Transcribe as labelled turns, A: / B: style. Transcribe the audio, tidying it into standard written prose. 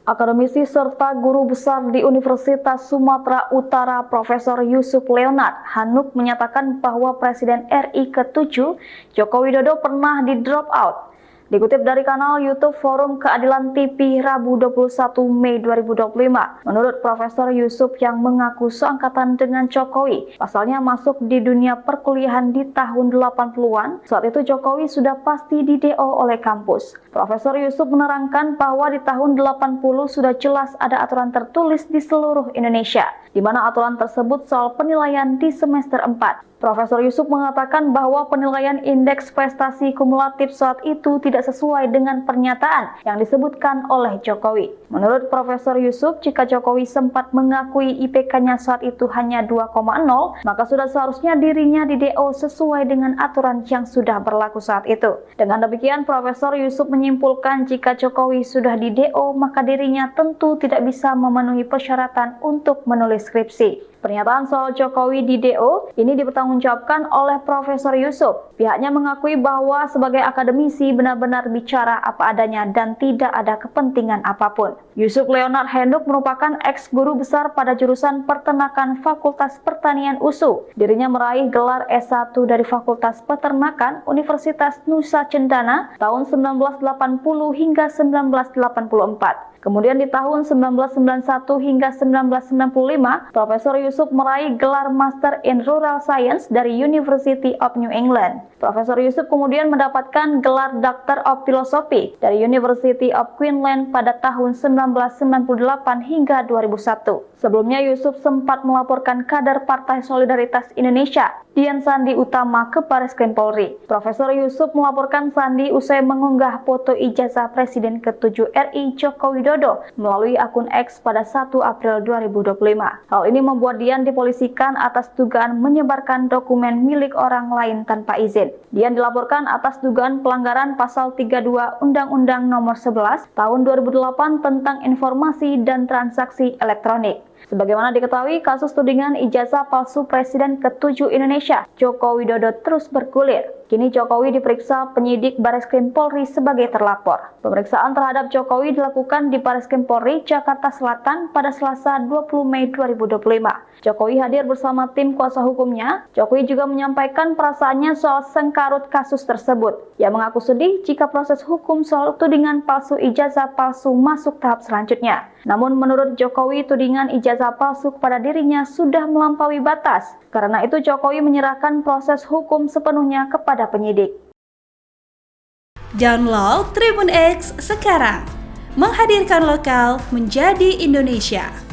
A: Akademisi serta guru besar di Universitas Sumatera Utara Profesor Yusuf Leonard Hanuk menyatakan bahwa Presiden RI ke-7 Joko Widodo pernah di-drop out. Dikutip dari kanal YouTube Forum Keadilan TV Rabu 21 Mei 2025, menurut Profesor Yusuf yang mengaku seangkatan dengan Jokowi, pasalnya masuk di dunia perkuliahan di tahun 80-an, saat itu Jokowi sudah pasti di-DO oleh kampus. Profesor Yusuf menerangkan bahwa di tahun 80 sudah jelas ada aturan tertulis di seluruh Indonesia, di mana aturan tersebut soal penilaian di semester 4. Profesor Yusuf mengatakan bahwa penilaian indeks prestasi kumulatif saat itu tidak sesuai dengan pernyataan yang disebutkan oleh Jokowi. Menurut Profesor Yusuf, jika Jokowi sempat mengakui IPK-nya saat itu hanya 2,0, maka sudah seharusnya dirinya di-DO sesuai dengan aturan yang sudah berlaku saat itu. Dengan demikian, Profesor Yusuf menyimpulkan jika Jokowi sudah di-DO, maka dirinya tentu tidak bisa memenuhi persyaratan untuk menulis skripsi. Pernyataan soal Jokowi di-DO ini dipertanggungjawabkan oleh Profesor Yusuf. Pihaknya mengakui bahwa sebagai akademisi benar-benar bicara apa adanya dan tidak ada kepentingan apapun. Yusuf Leonard Hanuk merupakan ex-guru besar pada jurusan Peternakan Fakultas Pertanian USU. Dirinya meraih gelar S1 dari Fakultas Peternakan Universitas Nusa Cendana tahun 1980 hingga 1984. Kemudian di tahun 1991 hingga 1995, Profesor Yusuf meraih gelar Master in Rural Science dari University of New England. Profesor Yusuf kemudian mendapatkan gelar Doctor of Philosophy dari University of Queensland pada tahun 1998 hingga 2001. Sebelumnya Yusuf sempat melaporkan kader Partai Solidaritas Indonesia, Dian Sandi Utama, ke Bareskrim Polri. Profesor Yusuf melaporkan Sandi usai mengunggah foto ijazah Presiden ke-7 RI Joko Widodo melalui akun X pada 1 April 2025. Hal ini membuat Dian dipolisikan atas dugaan menyebarkan dokumen milik orang lain tanpa izin. Dian dilaporkan atas dugaan pelanggaran pasal 32 Undang-Undang Nomor 11 Tahun 2008 tentang informasi dan transaksi elektronik. Sebagaimana diketahui, kasus tudingan ijazah palsu Presiden ke-7 Indonesia, Joko Widodo, terus bergulir. Kini Jokowi diperiksa penyidik Bareskrim Polri sebagai terlapor. Pemeriksaan terhadap Jokowi dilakukan di Bareskrim Polri, Jakarta Selatan pada Selasa 20 Mei 2025. Jokowi hadir bersama tim kuasa hukumnya. Jokowi juga menyampaikan perasaannya soal sengkarut kasus tersebut. Ia mengaku sedih jika proses hukum soal tudingan palsu ijazah palsu masuk tahap selanjutnya. Namun menurut Jokowi, tudingan ijazah palsu kepada dirinya sudah melampaui batas. Karena itu Jokowi menyerahkan proses hukum sepenuhnya kepada penyidik.
B: Download Tribun X sekarang, menghadirkan lokal menjadi Indonesia.